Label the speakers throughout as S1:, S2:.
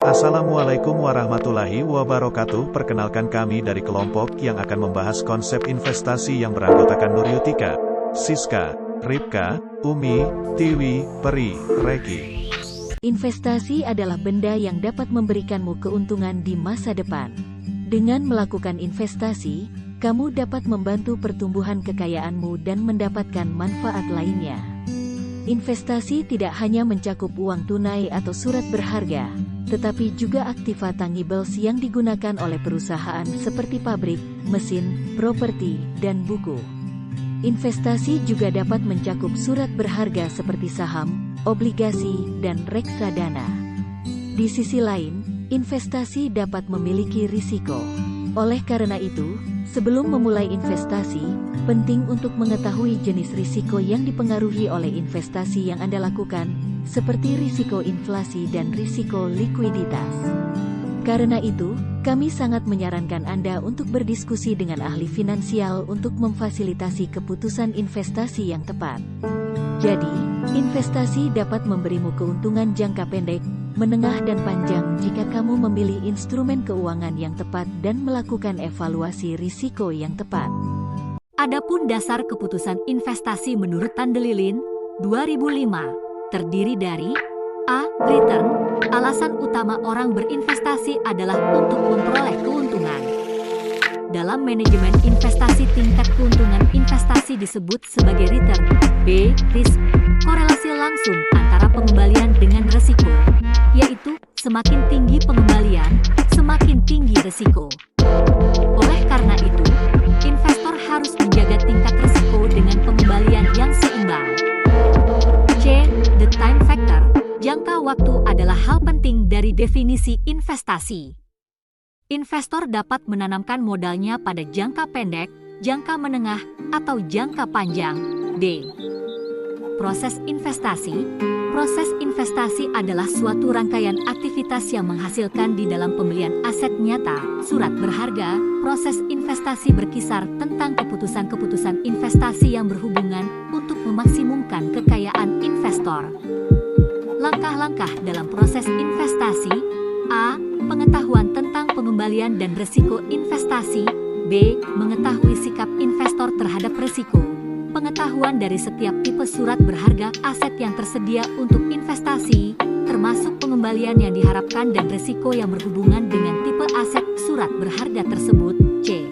S1: Assalamualaikum warahmatullahi wabarakatuh. Perkenalkan kami dari kelompok yang akan membahas konsep investasi yang beranggotakan Nuryutika, Siska, Ripka, Umi, Tiwi, Peri, Reki.
S2: Investasi adalah benda yang dapat memberikanmu keuntungan di masa depan. Dengan melakukan investasi, kamu dapat membantu pertumbuhan kekayaanmu dan mendapatkan manfaat lainnya. Investasi tidak hanya mencakup uang tunai atau surat berharga, tetapi juga aktiva tangibles yang digunakan oleh perusahaan seperti pabrik, mesin, properti, dan buku. Investasi juga dapat mencakup surat berharga seperti saham, obligasi, dan reksadana. Di sisi lain, investasi dapat memiliki risiko. Oleh karena itu, sebelum memulai investasi, penting untuk mengetahui jenis risiko yang dipengaruhi oleh investasi yang Anda lakukan, seperti risiko inflasi dan risiko likuiditas. Karena itu, kami sangat menyarankan Anda untuk berdiskusi dengan ahli finansial untuk memfasilitasi keputusan investasi yang tepat. Jadi, investasi dapat memberimu keuntungan jangka pendek, menengah dan panjang jika kamu memilih instrumen keuangan yang tepat dan melakukan evaluasi risiko yang tepat.
S3: Adapun dasar keputusan investasi menurut Tandelilin 2005 terdiri dari A. Return. Alasan utama orang berinvestasi adalah untuk memperoleh keuntungan. Dalam manajemen investasi, tingkat keuntungan investasi disebut sebagai return. B. Risk. Korelasi langsung antara pengembalian dengan risiko, yaitu semakin tinggi pengembalian, semakin tinggi risiko. Oleh karena itu, investor harus menjaga tingkat risiko dengan pengembalian yang seimbang. C. The time factor. Jangka waktu adalah hal penting dari definisi investasi. Investor dapat menanamkan modalnya pada jangka pendek, jangka menengah, atau jangka panjang. D. Proses investasi. Proses investasi adalah suatu rangkaian aktivitas yang menghasilkan di dalam pembelian aset nyata, surat berharga. Proses investasi berkisar tentang keputusan-keputusan investasi yang berhubungan untuk memaksimumkan kekayaan investor. Langkah-langkah dalam proses investasi. A. Pengetahuan tentang pengembalian dan risiko investasi. B. Mengetahui sikap investor terhadap risiko. Pengetahuan dari setiap tipe surat berharga aset yang tersedia untuk investasi, termasuk pengembalian yang diharapkan dan risiko yang berhubungan dengan tipe aset surat berharga tersebut. C.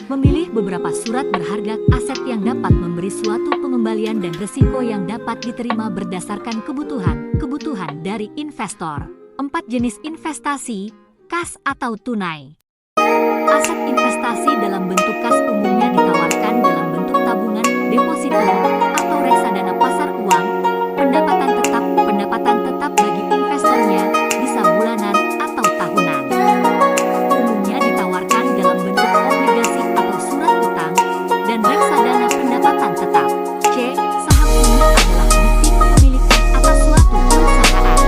S3: Memilih beberapa surat berharga aset yang dapat memberi suatu pengembalian dan risiko yang dapat diterima berdasarkan kebutuhan dari investor. 4 jenis investasi, kas atau tunai. Aset investasi dalam bentuk kas umumnya ditawarkan dalam bentuk tabungan, deposito, atau reksadana pasar uang. Pendapatan tetap bagi investornya bisa bulanan atau tahunan. Umumnya ditawarkan dalam bentuk obligasi atau surat utang dan reksadana pendapatan tetap. C. Saham ini adalah bukti kepemilikan atas suatu perusahaan.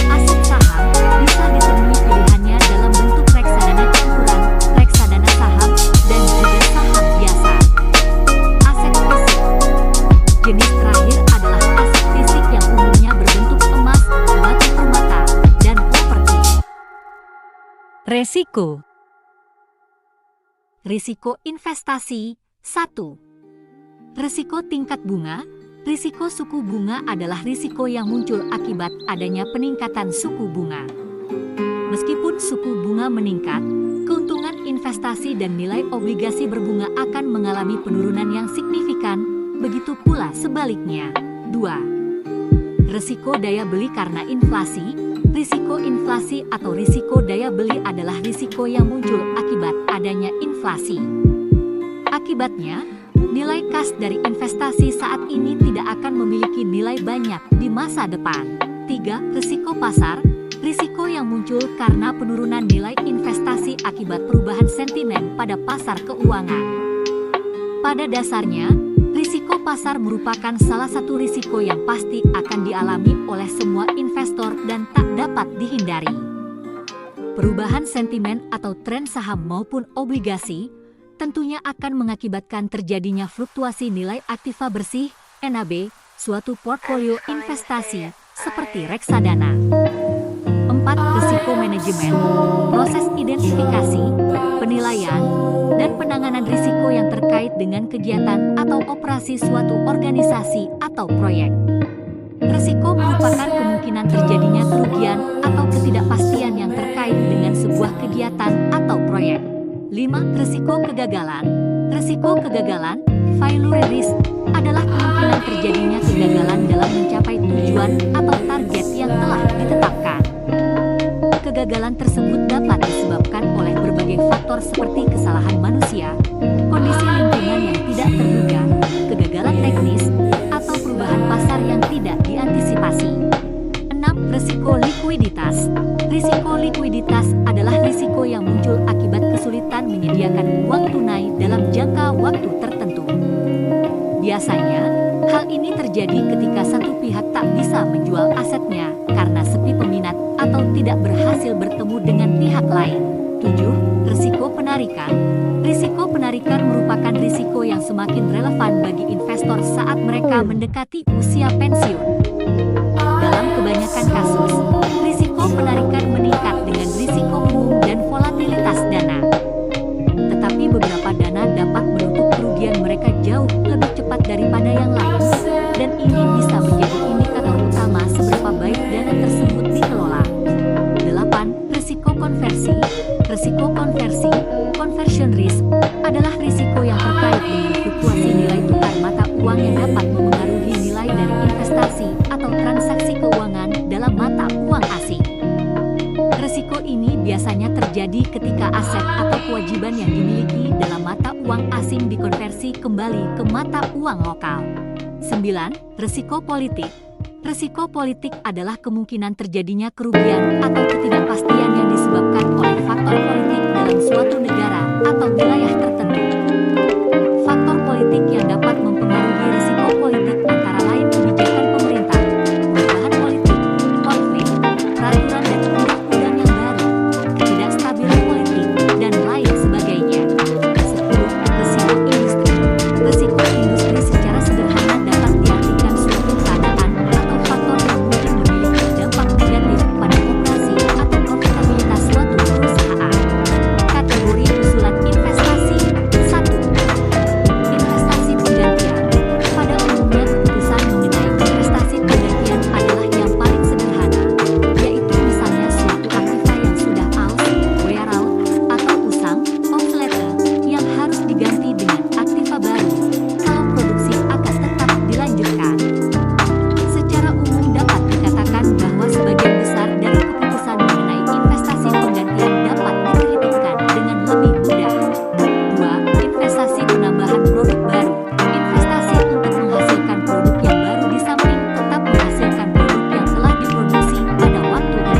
S3: Aset saham bisa ditemui pilihannya dalam bentuk reksadana campuran, reksadana saham, dan juga saham biasa. Aset fisik. Jenis terakhir adalah aset fisik yang umumnya berbentuk emas, batu permata, dan properti. Resiko. Risiko investasi. 1. Risiko tingkat bunga. Risiko suku bunga adalah risiko yang muncul akibat adanya peningkatan suku bunga. Meskipun suku bunga meningkat, keuntungan investasi dan nilai obligasi berbunga akan mengalami penurunan yang signifikan, begitu pula sebaliknya. 2. Risiko daya beli karena inflasi. Risiko inflasi atau risiko daya beli adalah risiko yang muncul akibat adanya inflasi. Akibatnya, nilai kas dari investasi saat ini tidak akan memiliki nilai banyak di masa depan. 3. Risiko pasar. Risiko yang muncul karena penurunan nilai investasi akibat perubahan sentimen pada pasar keuangan. Pada dasarnya, risiko pasar merupakan salah satu risiko yang pasti akan dialami oleh semua investor dan tak dapat dihindari. Perubahan sentimen atau tren saham maupun obligasi tentunya akan mengakibatkan terjadinya fluktuasi nilai aktiva bersih, NAB, suatu portfolio investasi, seperti reksadana. 4. risiko manajemen, proses identifikasi, penilaian, dan penanganan risiko yang terkait dengan kegiatan atau operasi suatu organisasi atau proyek. Risiko merupakan kemungkinan terjadinya kerugian atau ketidakpastian yang terkait dengan sebuah kegiatan atau proyek. 5. Risiko kegagalan. Risiko kegagalan, failure risk, adalah kemungkinan terjadinya kegagalan dalam mencapai tujuan atau target yang telah ditetapkan. Kegagalan tersebut dapat disebabkan oleh berbagai faktor seperti kesalahan manusia, kondisi lingkungan yang tidak terduga, kegagalan teknis, atau perubahan pasar yang tidak diantisipasi. 6. Risiko likuiditas. Risiko likuiditas adalah risiko yang muncul akibat kesulitan menyediakan uang tunai dalam jangka waktu tertentu. Biasanya, hal ini terjadi ketika satu pihak tak bisa menjual asetnya karena sepi peminat atau tidak berhasil bertemu dengan pihak lain. 7. Risiko penarikan. Risiko penarikan merupakan risiko yang semakin relevan bagi investor saat mereka mendekati usia pensiun. Dalam kebanyakan kasus, risiko penarikan meningkat dengan risiko umum dan volatilitas dana. Tetapi beberapa dana dapat menutup kerugian mereka jauh lebih cepat daripada yang lain, dan ini bisa menjadi indikator utama seberapa baik dana tersebut dikelola. 8. Risiko konversi. Risiko konversi, conversion risk, adalah risiko yang terkait dengan fluktuasi nilai tukar mata uang yang dapat memengaruhi nilai dari investasi atau transaksi keuangan dalam mata uang asing. Risiko ini biasanya terjadi ketika aset atau kewajiban yang dimiliki dalam mata uang asing dikonversi kembali ke mata uang lokal. 9. Risiko politik. Risiko politik adalah kemungkinan terjadinya kerugian atau ketidakpastian yang disebabkan oleh faktor politik dalam suatu negara atau wilayah tertentu. Faktor politik yang dapat mempengaruhi risiko politik antara lain kebijakan pemerintah, perubahan politik, konflik, peraturan dan undang-undang yang baru, ketidakstabilan politik, dan lain sebagainya. 10. Risiko industri. Risiko industri secara sederhana dapat diartikan suatu keadaan atau faktor yang mungkin memiliki dampak negatif pada operasi atau profitabilitas suatu perusahaan. Kategori usulan investasi. 1. Investasi penggantian. Pada umumnya keputusan mengenai investasi penggantian adalah yang paling sederhana, yaitu misalnya suatu aktiva yang sudah aus, wear out, atau usang, obsolete, yang harus diganti dengan aktiva baru, kalau produksi akan tetap dilanjutkan. Secara umum dapat dikatakan bahwa sebagian besar dari keputusan mengenai investasi penggantian dapat diperhitungkan dengan lebih mudah. 2. Investasi penambahan produk baru. Investasi untuk menghasilkan produk yang baru di samping tetap menghasilkan produk yang telah diproduksi pada waktu itu.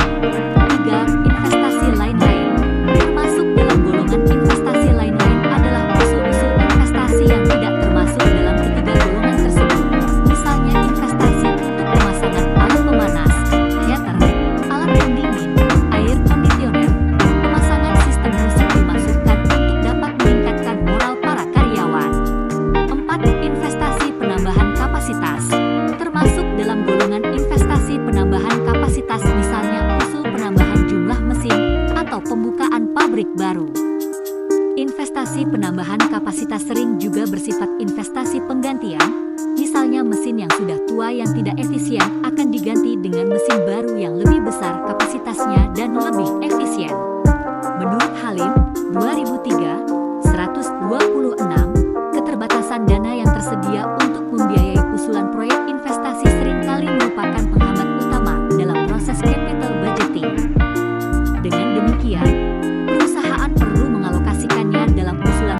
S3: 3. Investasi lain-lain. Termasuk dalam golongan investasi lain-lain adalah usul-usul investasi yang tidak termasuk dalam ketiga golongan tersebut. Misalnya investasi untuk pemasangan alat pemanas, heater, alat pendingin, air kondisioner, pemasangan sistem musik dimaksudkan untuk dapat meningkatkan moral para karyawan. 4. Investasi penambahan kapasitas. Termasuk dalam golongan investasi penambahan kapasitas misalnya usul penambahan jumlah mesin atau pembukaan pabrik baru. Investasi penambahan kapasitas sering juga bersifat investasi penggantian, misalnya mesin yang sudah tua yang tidak efisien akan diganti dengan mesin baru yang lebih besar kapasitasnya dan lebih